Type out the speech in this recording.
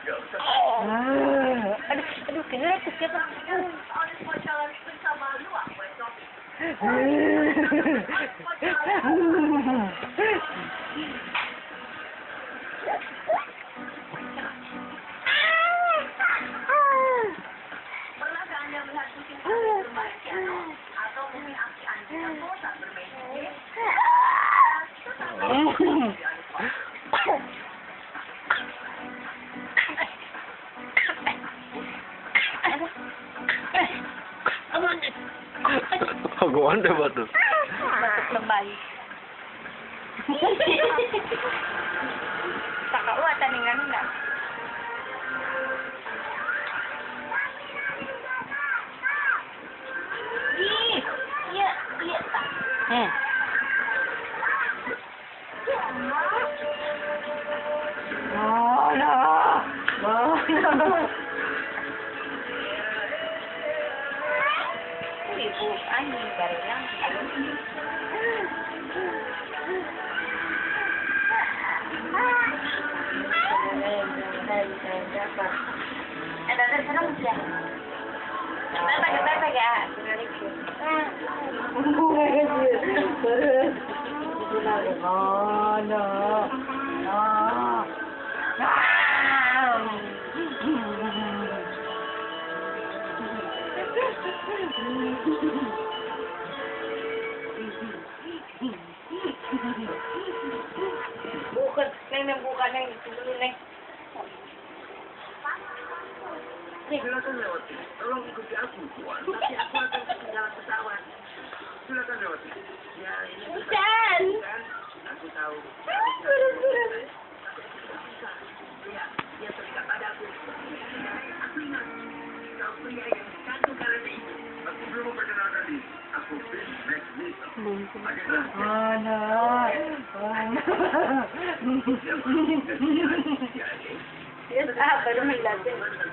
Aduh, kena aku siapa? Pernahkah Anda melihat kucing bermain piano? Atau mungkin aksi anjing yang bosan bermain musik? Hagawan deh batu. Batuk lebay. Kakak lu tandingan enggak? Ih, iya, iya tak. Ibu anjing bareng. Ada senang ya. Kata ya, bukan, nenek bukan yang itu dulu, Nek. Silakan lewati. Tolong ikuti aku, Tuan. Tapi aku akan ketinggalan pesawat. Silakan lewati. Ya, ini Bukan. kan? Aku tahu. Sudah. Ya, dia terikat padaku. Aku ingat. Kau pria yang satu kali ini. Aku belum memperkenalkan diri. Aku Bill McNeil. Ya, baru melihatnya.